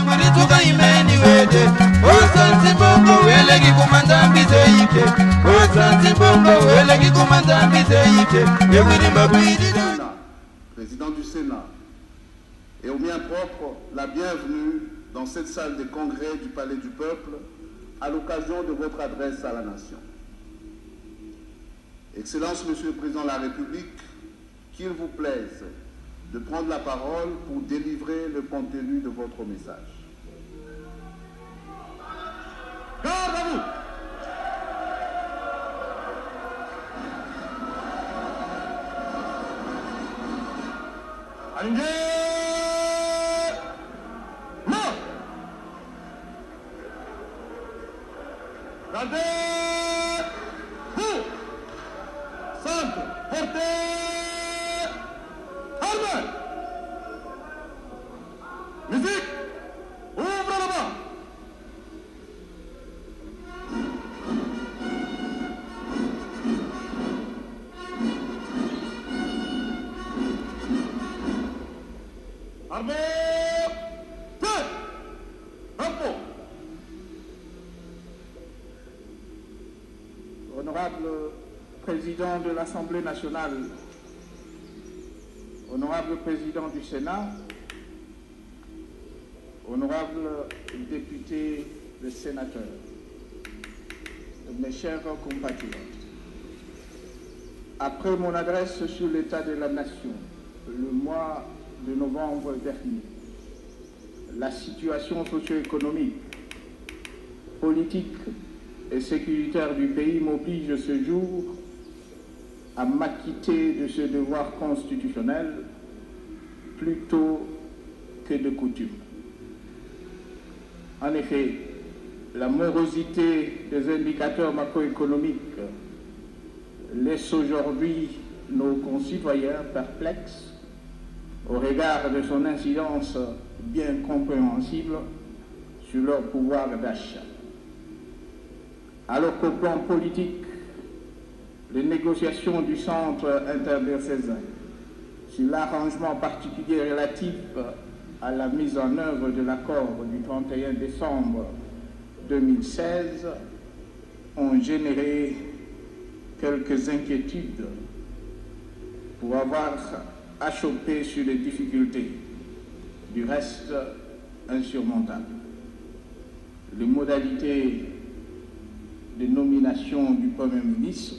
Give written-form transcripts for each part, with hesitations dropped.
Kurituka imeni wede Osanti bongo wele kikumanda mbize ike Osanti bongo wele kikumanda mbize ike Yewiri mabidi Président du Sénat, et au mien propre, la bienvenue dans cette salle de congrès du Palais du Peuple à l'occasion de votre adresse à la nation. Excellence, Monsieur le Président de la République, qu'il vous plaise de prendre la parole pour délivrer le contenu de votre message. Garde à vous! Allez! Mort! Gardez! Vous! Centre! Portez! Arme! Musique! Ouvre la main! Armée! Feu! Repos! Honorable Président de l'Assemblée nationale, Honorable Président du Sénat, Honorables députés et sénateurs, mes chers compatriotes, après mon adresse sur l'état de la nation, le mois de novembre dernier, la situation socio-économique, politique et sécuritaire du pays m'oblige ce jour à m'acquitter de ce devoir constitutionnel plutôt que de coutume. En effet, la morosité des indicateurs macroéconomiques laisse aujourd'hui nos concitoyens perplexes au regard de son incidence bien compréhensible sur leur pouvoir d'achat. Alors qu'au plan politique, les négociations du centre interdiocésain sur l'arrangement particulier relatif à la mise en œuvre de l'accord du 31 décembre 2016 ont généré quelques inquiétudes pour avoir achoppé sur les difficultés, du reste insurmontables. Les modalités de nomination du Premier ministre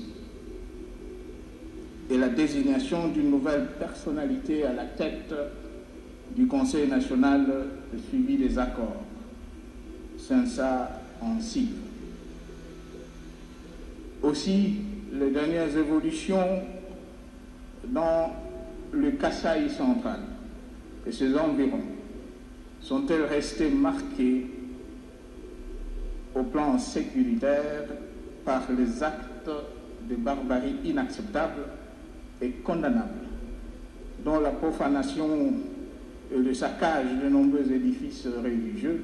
et la désignation d'une nouvelle personnalité à la tête du Conseil national de suivi des accords, CINSA en sigle. Aussi, les dernières évolutions dans le Kasaï central et ses environs sont-elles restées marquées au plan sécuritaire par les actes de barbarie inacceptables et condamnables, dont la profanation et le saccage de nombreux édifices religieux,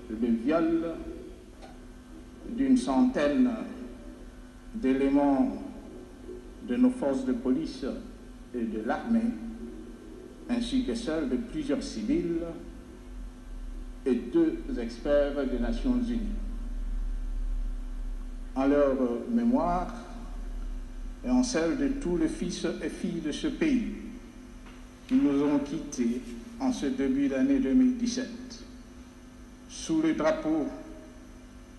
le viol d'une centaine d'éléments de nos forces de police et de l'armée, ainsi que celle de plusieurs civils et 2 experts des Nations Unies. En leur mémoire et en celle de tous les fils et filles de ce pays qui nous ont quittés en ce début d'année 2017, sous le drapeau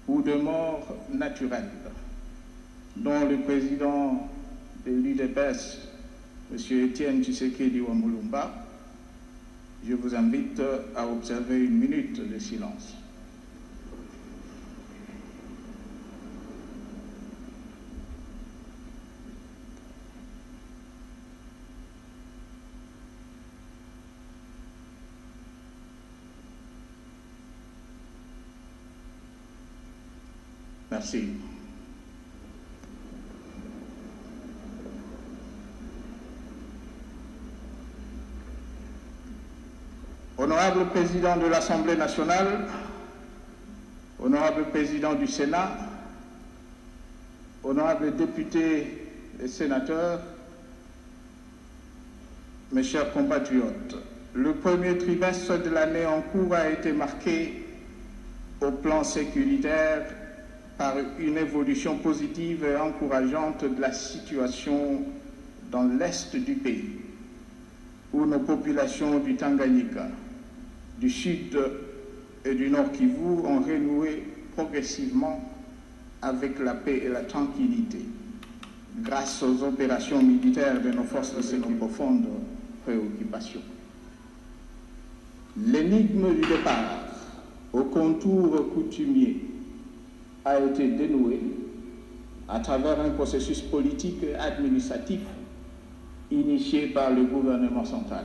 ou de mort naturelle, dont le président de l'UDPS, M. Étienne Tshisekedi Wamulumba, je vous invite à observer une minute de silence. Merci. Honorable Président de l'Assemblée nationale, Honorable Président du Sénat, Honorables députés et sénateurs, mes chers compatriotes, le premier trimestre de l'année en cours a été marqué au plan sécuritaire par une évolution positive et encourageante de la situation dans l'est du pays, où nos populations du Tanganyika, du sud et du nord Kivu ont renoué progressivement avec la paix et la tranquillité, grâce aux opérations militaires de nos forces de sécurité. Profonde préoccupation. L'énigme du départ au contour coutumier a été dénouée à travers un processus politique et administratif initié par le gouvernement central.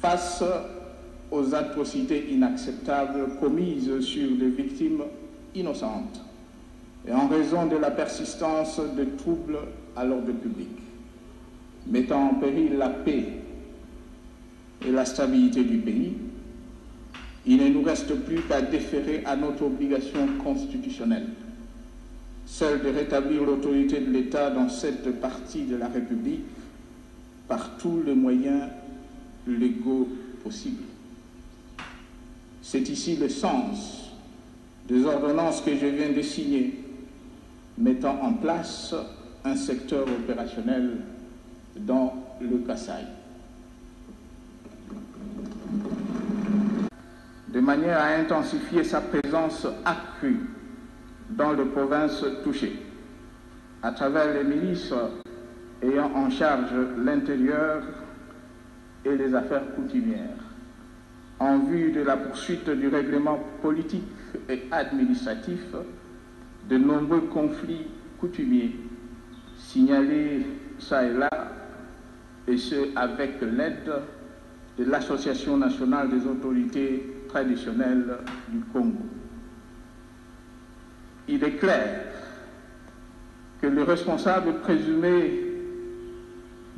Face aux atrocités inacceptables commises sur des victimes innocentes et en raison de la persistance de troubles à l'ordre public, mettant en péril la paix et la stabilité du pays, il ne nous reste plus qu'à déférer à notre obligation constitutionnelle, celle de rétablir l'autorité de l'État dans cette partie de la République par tous les moyens légaux possibles. C'est ici le sens des ordonnances que je viens de signer, mettant en place un secteur opérationnel dans le Kasaï, de manière à intensifier sa présence accrue dans les provinces touchées, à travers les milices ayant en charge l'intérieur et les affaires coutumières, en vue de la poursuite du règlement politique et administratif de nombreux conflits coutumiers signalés ça et là, et ce avec l'aide de l'Association nationale des autorités traditionnelles du Congo. Il est clair que le responsable présumé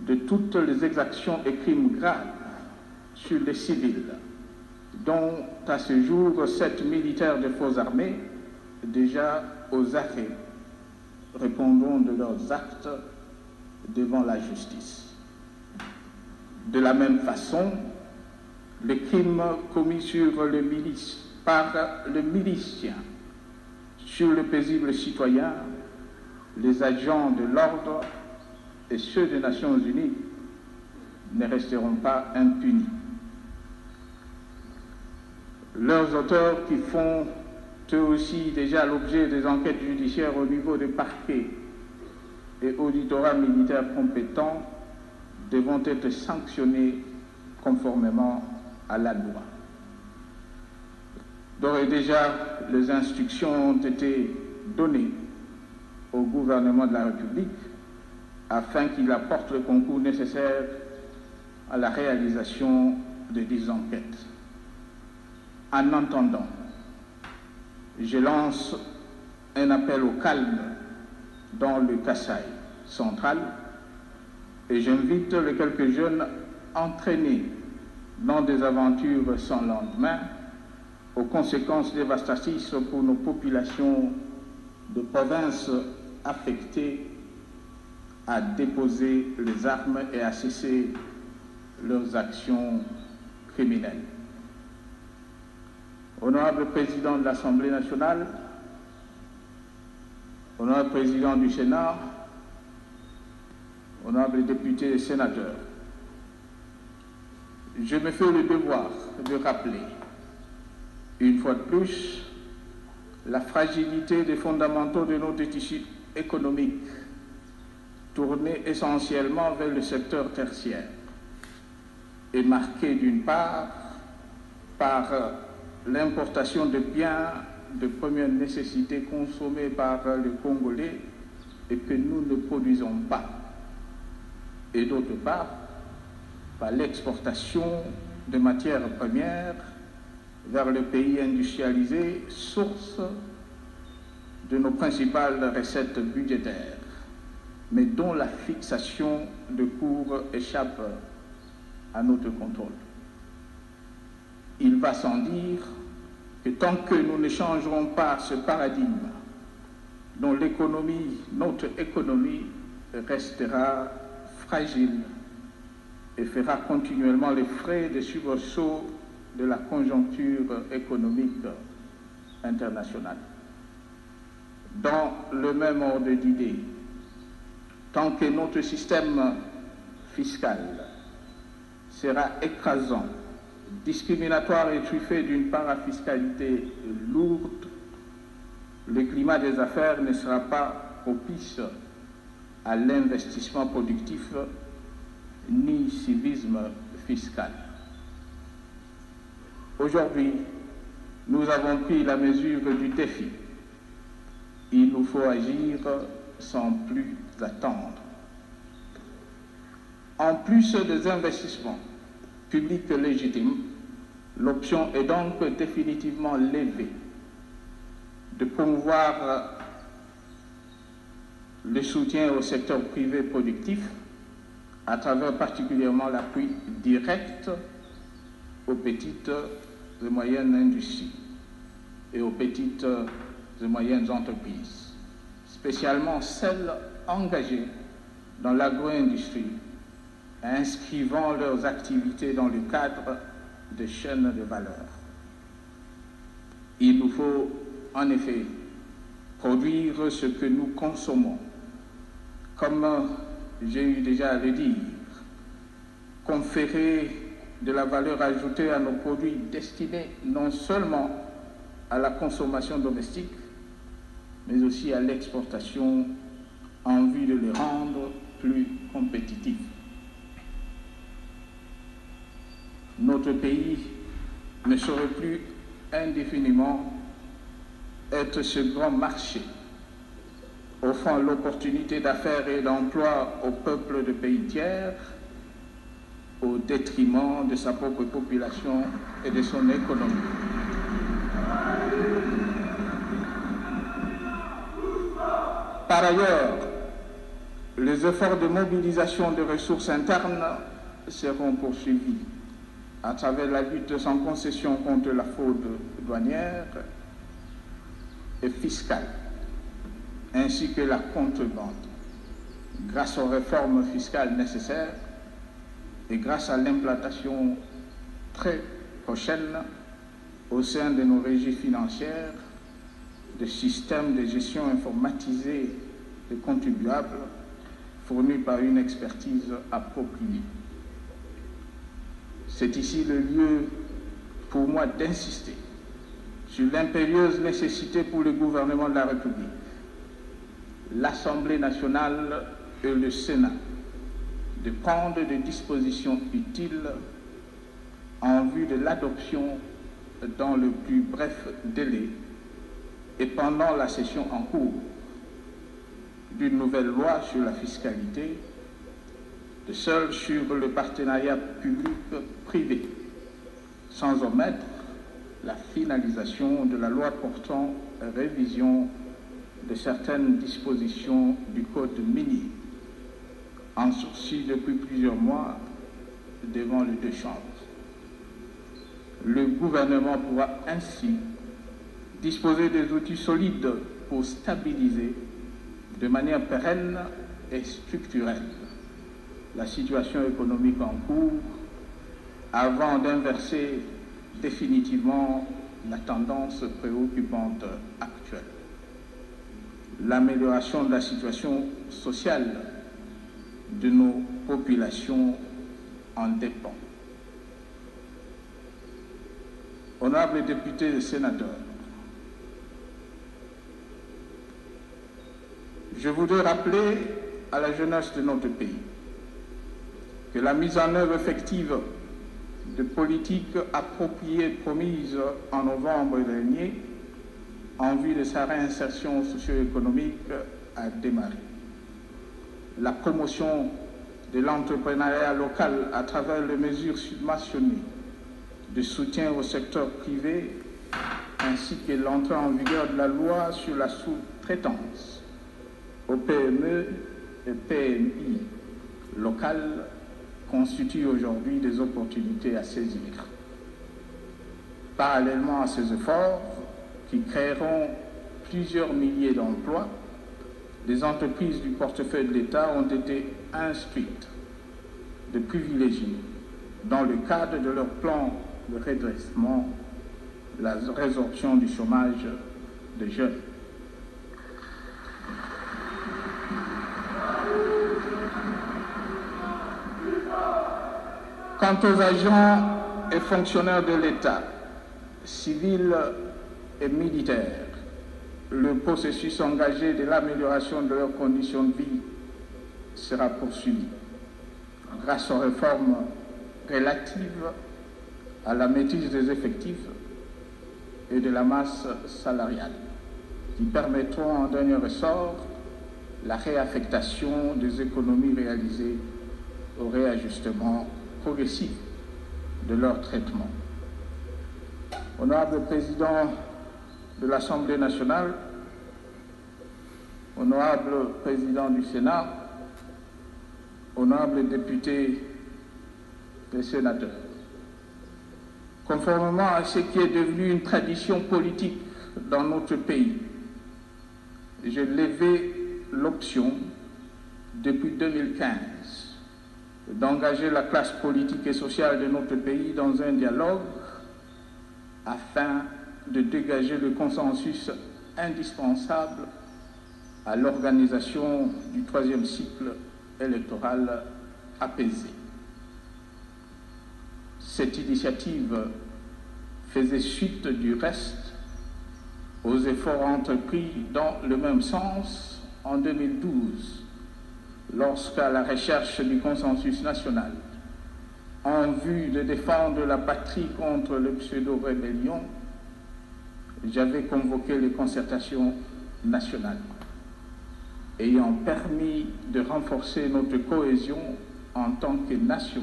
de toutes les exactions et crimes graves sur les civils, dont à ce jour 7 militaires de forces armées, déjà aux arrêts, répondront de leurs actes devant la justice. De la même façon, les crimes commis sur le milice, par le milicien sur le paisible citoyen, les agents de l'ordre et ceux des Nations Unies ne resteront pas impunis. Leurs auteurs, qui font eux aussi déjà l'objet des enquêtes judiciaires au niveau des parquets et auditorat militaires compétents, devront être sanctionnés conformément à la loi. D'ores et déjà, les instructions ont été données au gouvernement de la République afin qu'il apporte le concours nécessaire à la réalisation de 10 enquêtes. En attendant, je lance un appel au calme dans le Kasaï central et j'invite les quelques jeunes entraînés dans des aventures sans lendemain, aux conséquences dévastatrices pour nos populations de provinces affectées, à déposer les armes et à cesser leurs actions criminelles. Honorable Président de l'Assemblée nationale, Honorable Président du Sénat, Honorables députés et sénateurs, je me fais le devoir de rappeler, une fois de plus, la fragilité des fondamentaux de notre tissu économique, tourné essentiellement vers le secteur tertiaire, et marqué d'une part par l'importation de biens de première nécessité consommés par les Congolais et que nous ne produisons pas, et d'autre part par l'exportation de matières premières vers le pays industrialisé, source de nos principales recettes budgétaires, mais dont la fixation de cours échappe à notre contrôle. Il va sans dire que tant que nous ne changerons pas ce paradigme, dont notre économie restera fragile et fera continuellement les frais des surbauts de la conjoncture économique internationale. Dans le même ordre d'idées, tant que notre système fiscal sera écrasant, discriminatoire et truffé d'une parafiscalité lourde, le climat des affaires ne sera pas propice à l'investissement productif ni civisme fiscal. Aujourd'hui, nous avons pris la mesure du défi. Il nous faut agir sans plus attendre. En plus des investissements publics légitimes, l'option est donc définitivement levée de promouvoir le soutien au secteur privé productif à travers particulièrement l'appui direct aux petites et moyennes industries et aux petites et moyennes entreprises, spécialement celles engagées dans l'agro-industrie, inscrivant leurs activités dans le cadre de chaînes de valeur. Il nous faut en effet produire ce que nous consommons, comme j'ai eu déjà à le dire, conférer de la valeur ajoutée à nos produits destinés non seulement à la consommation domestique, mais aussi à l'exportation en vue de les rendre plus compétitifs. Notre pays ne saurait plus indéfiniment être ce grand marché offrant l'opportunité d'affaires et d'emploi au peuple de pays tiers au détriment de sa propre population et de son économie. Par ailleurs, les efforts de mobilisation de ressources internes seront poursuivis à travers la lutte sans concession contre la fraude douanière et fiscale, ainsi que la contrebande, grâce aux réformes fiscales nécessaires et grâce à l'implantation très prochaine au sein de nos régies financières de systèmes de gestion informatisés des contribuables fournis par une expertise appropriée. C'est ici le lieu pour moi d'insister sur l'impérieuse nécessité pour le gouvernement de la République, l'Assemblée nationale et le Sénat de prendre des dispositions utiles en vue de l'adoption dans le plus bref délai et pendant la session en cours d'une nouvelle loi sur la fiscalité, de celle sur le partenariat public-privé, sans omettre la finalisation de la loi portant révision de certaines dispositions du Code minier, en sursis depuis plusieurs mois devant les deux chambres. Le gouvernement pourra ainsi disposer des outils solides pour stabiliser de manière pérenne et structurelle la situation économique en cours avant d'inverser définitivement la tendance préoccupante actuelle. L'amélioration de la situation sociale de nos populations en dépend. Honorables députés et sénateurs, je voudrais rappeler à la jeunesse de notre pays que la mise en œuvre effective de politiques appropriées promises en novembre dernier en vue de sa réinsertion socio-économique a démarré. La promotion de l'entrepreneuriat local à travers les mesures subventionnées de soutien au secteur privé ainsi que l'entrée en vigueur de la loi sur la sous-traitance aux PME et PMI locales constituent aujourd'hui des opportunités à saisir. Parallèlement à ces efforts qui créeront plusieurs milliers d'emplois, des entreprises du portefeuille de l'État ont été instruites de privilégier, dans le cadre de leur plan de redressement, la résorption du chômage des jeunes. Quant aux agents et fonctionnaires de l'État, civils et militaires, le processus engagé de l'amélioration de leurs conditions de vie sera poursuivi grâce aux réformes relatives à la maîtrise des effectifs et de la masse salariale, qui permettront en dernier ressort la réaffectation des économies réalisées au réajustement progressif de leur traitement. Honorable Président de l'Assemblée nationale, Honorable Président du Sénat, Honorables députés et sénateurs, conformément à ce qui est devenu une tradition politique dans notre pays, j'ai levé l'option depuis 2015 d'engager la classe politique et sociale de notre pays dans un dialogue afin de dégager le consensus indispensable à l'organisation du troisième cycle électoral apaisé. Cette initiative faisait suite du reste aux efforts entrepris dans le même sens en 2012, lorsqu'à la recherche du consensus national, en vue de défendre la patrie contre le pseudo-rébellion, j'avais convoqué les concertations nationales, ayant permis de renforcer notre cohésion en tant que nation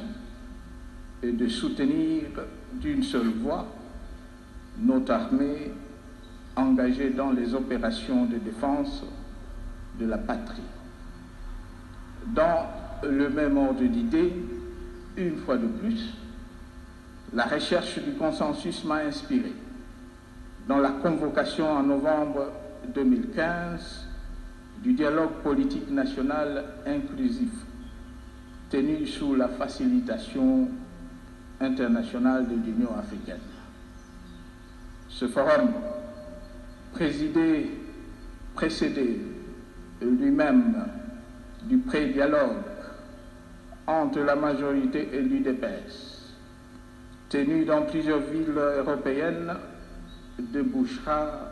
et de soutenir d'une seule voix notre armée engagée dans les opérations de défense de la patrie. Dans le même ordre d'idées, une fois de plus, la recherche du consensus m'a inspiré dans la convocation en novembre 2015 du dialogue politique national inclusif tenu sous la facilitation internationale de l'Union africaine. Ce forum, précédé lui-même du pré-dialogue entre la majorité et l'UDPS, tenu dans plusieurs villes européennes, débouchera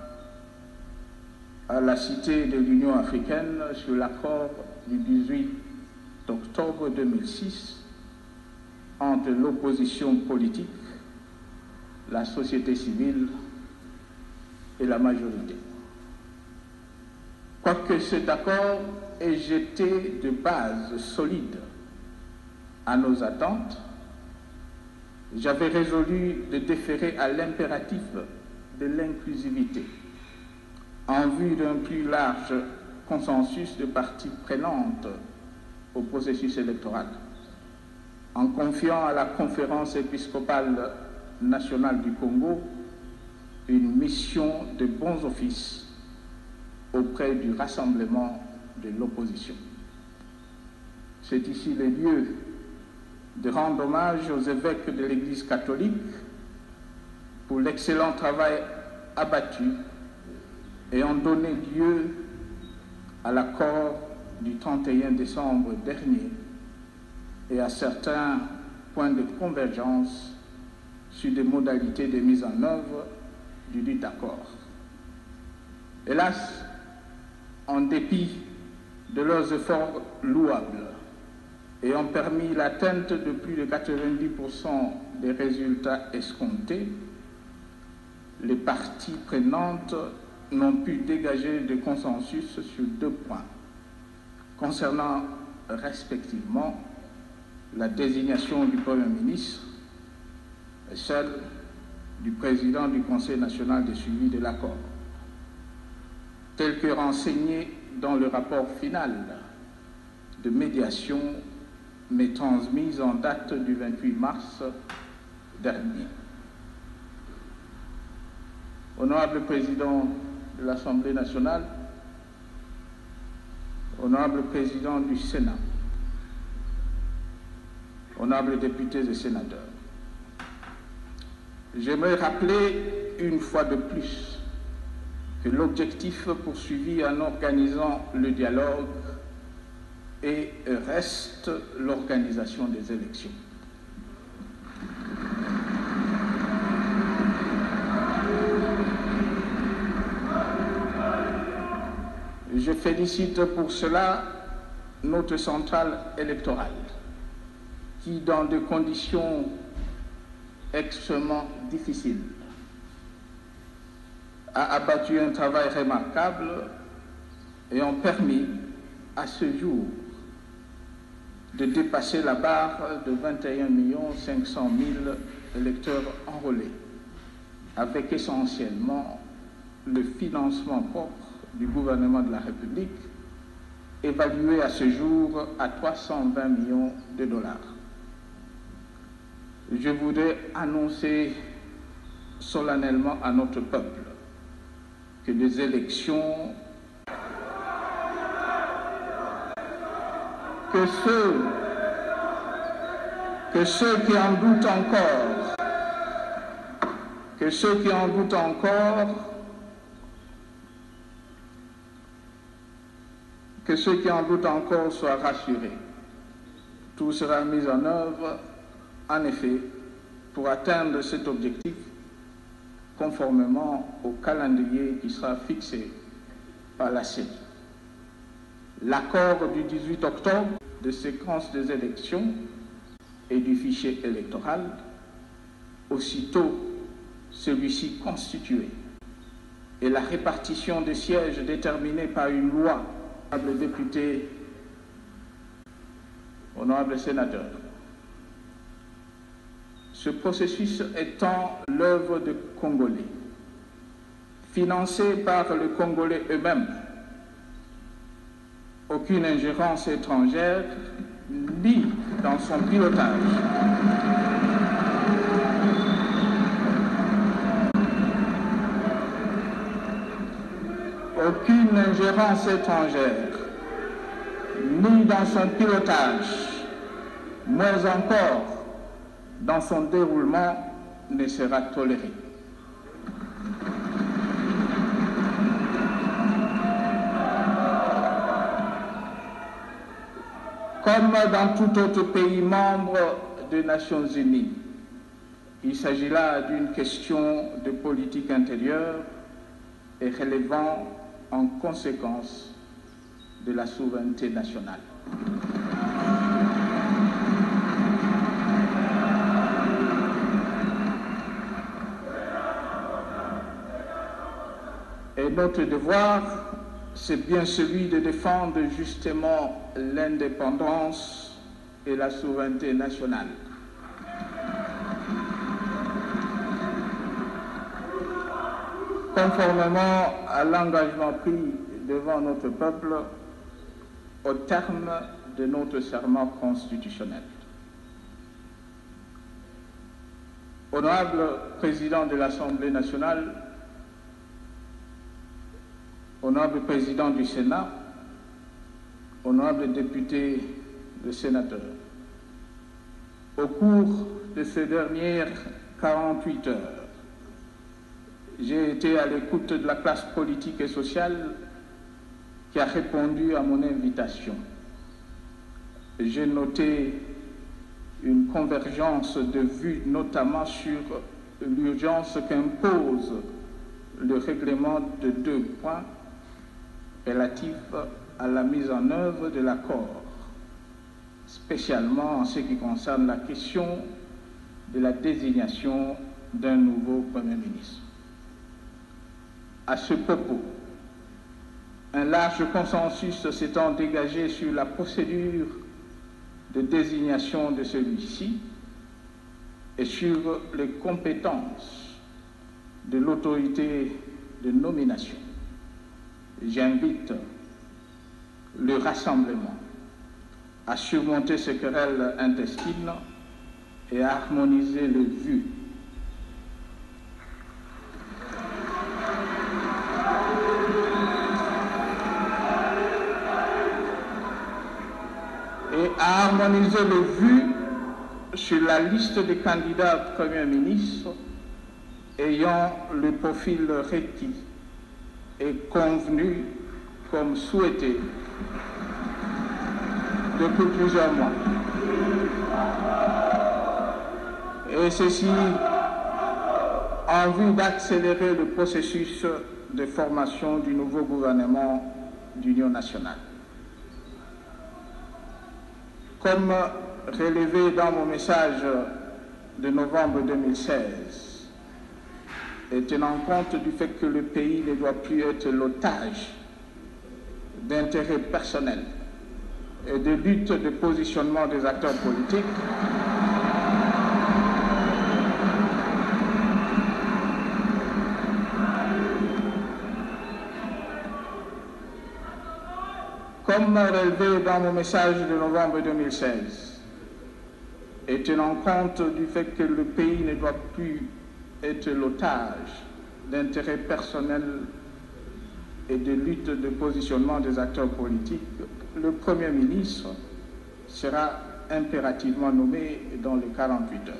à la Cité de l'Union africaine sur l'accord du 18 octobre 2006 entre l'opposition politique, la société civile et la majorité. Quoique cet accord ait jeté de bases solides à nos attentes, j'avais résolu de déférer à l'impératif de l'inclusivité en vue d'un plus large consensus de parties prenantes au processus électoral, en confiant à la Conférence épiscopale nationale du Congo une mission de bons offices auprès du rassemblement de l'opposition. C'est ici le lieu de rendre hommage aux évêques de l'Église catholique pour l'excellent travail abattu ayant donné lieu à l'accord du 31 décembre dernier et à certains points de convergence sur des modalités de mise en œuvre du dit accord. Hélas, en dépit de leurs efforts louables, ayant permis l'atteinte de plus de 90% des résultats escomptés, les parties prenantes n'ont pu dégager de consensus sur deux points, concernant respectivement la désignation du Premier ministre et celle du président du Conseil national de suivi de l'accord, tel que renseigné dans le rapport final de médiation mais transmise en date du 28 mars dernier. Honorable Président de l'Assemblée nationale, Honorable Président du Sénat, honorables députés et sénateurs, j'aimerais rappeler une fois de plus que l'objectif poursuivi en organisant le dialogue reste l'organisation des élections. Je félicite pour cela notre centrale électorale qui, dans des conditions extrêmement difficiles, a abattu un travail remarquable et ont permis à ce jour de dépasser la barre de 21 500 000 électeurs enrôlés, avec essentiellement le financement propre du gouvernement de la République, évalué à ce jour à 320 millions de dollars. Je voudrais annoncer solennellement à notre peuple que les élections, que ceux qui en doutent encore, soient rassurés. Tout sera mis en œuvre, en effet, pour atteindre cet objectif conformément au calendrier qui sera fixé par la CENI. L'accord du 18 octobre de séquence des élections et du fichier électoral, aussitôt celui-ci constitué, et la répartition des sièges déterminée par une loi, honorables députés, honorables sénateurs. Ce processus étant l'œuvre de Congolais, financé par les Congolais eux-mêmes, aucune ingérence étrangère ni dans son pilotage. Aucune ingérence étrangère, ni dans son pilotage, moins encore dans son déroulement, ne sera tolérée. Comme dans tout autre pays membre des Nations Unies, il s'agit là d'une question de politique intérieure et relevant en conséquence de la souveraineté nationale. Et notre devoir, c'est bien celui de défendre justement l'indépendance et la souveraineté nationale. Conformément à l'engagement pris devant notre peuple au terme de notre serment constitutionnel. Honorable Président de l'Assemblée nationale, honorable Président du Sénat, honorables députés et sénateurs, au cours de ces dernières 48 heures, j'ai été à l'écoute de la classe politique et sociale qui a répondu à mon invitation. J'ai noté une convergence de vues, notamment sur l'urgence qu'impose le règlement de 2 points relatifs à la mise en œuvre de l'accord, spécialement en ce qui concerne la question de la désignation d'un nouveau Premier ministre. À ce propos, un large consensus s'étant dégagé sur la procédure de désignation de celui-ci et sur les compétences de l'autorité de nomination, j'invite le rassemblement à surmonter ces querelles intestines et à harmoniser les vues sur la liste des candidats Premier ministre ayant le profil requis et convenu comme souhaité depuis plusieurs mois. Et ceci en vue d'accélérer le processus de formation du nouveau gouvernement d'union nationale. Comme relevé dans mon message de novembre 2016, et tenant compte du fait que le pays ne doit plus être l'otage d'intérêts personnels et de lutte de positionnement des acteurs politiques, comme relevé dans mon message de novembre 2016, et tenant compte du fait que le pays ne doit plus être l'otage d'intérêts personnels et de lutte de positionnement des acteurs politiques, le Premier ministre sera impérativement nommé dans les 48 heures.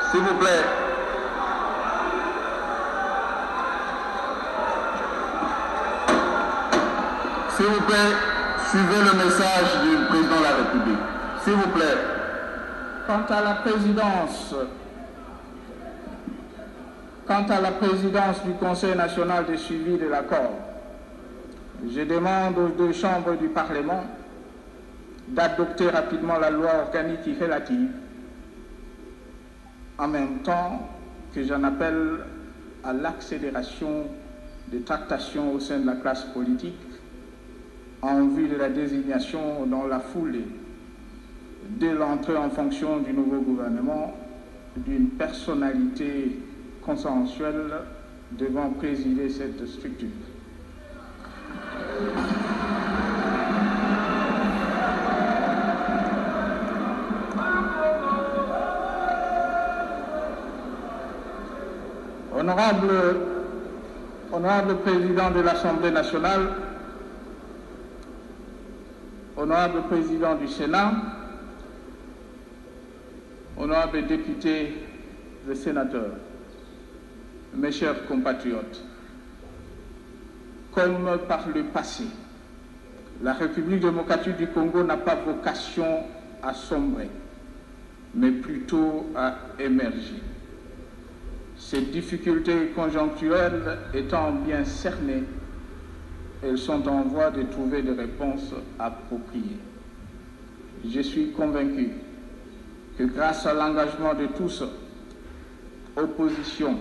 S'il vous plaît. S'il vous plaît, suivez le message du président de la République. S'il vous plaît. Quant à la présidence du Conseil national de suivi de l'accord, je demande aux deux chambres du Parlement d'adopter rapidement la loi organique y relative, en même temps que j'en appelle à l'accélération des tractations au sein de la classe politique en vue de la désignation dans la foulée, dès l'entrée en fonction du nouveau gouvernement, d'une personnalité consensuelle devant présider cette structure. Honorable président de l'Assemblée nationale, honorable président du Sénat, honorables députés et sénateurs, mes chers compatriotes, comme par le passé, la République démocratique du Congo n'a pas vocation à sombrer, mais plutôt à émerger. Ces difficultés conjoncturelles étant bien cernées, elles sont en voie de trouver des réponses appropriées. Je suis convaincu que grâce à l'engagement de tous, opposition,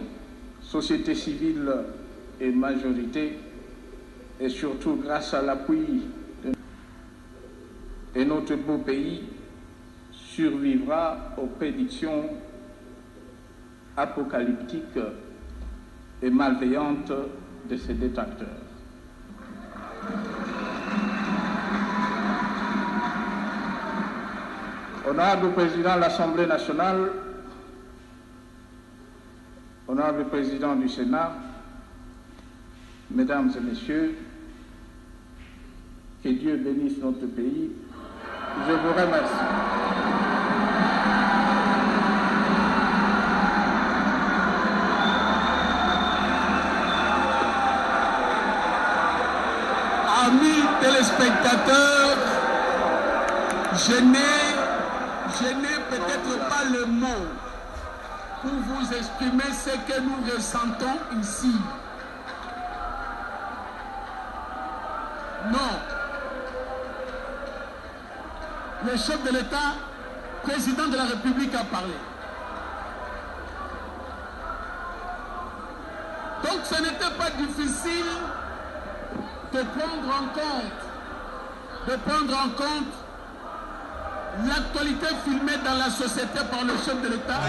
société civile et majorité, et surtout grâce à l'appui de notre beau pays, survivra aux prédictions apocalyptiques et malveillantes de ses détracteurs. Honorable président de l'Assemblée nationale, honorable président du Sénat, mesdames et messieurs, que Dieu bénisse notre pays. Je vous remercie. Amis téléspectateurs, je n'ai peut-être pas le mot pour vous exprimer ce que nous ressentons ici. Non. Le chef de l'État, président de la République, a parlé. Donc ce n'était pas difficile de prendre en compte l'actualité filmée dans la société par le chef de l'État.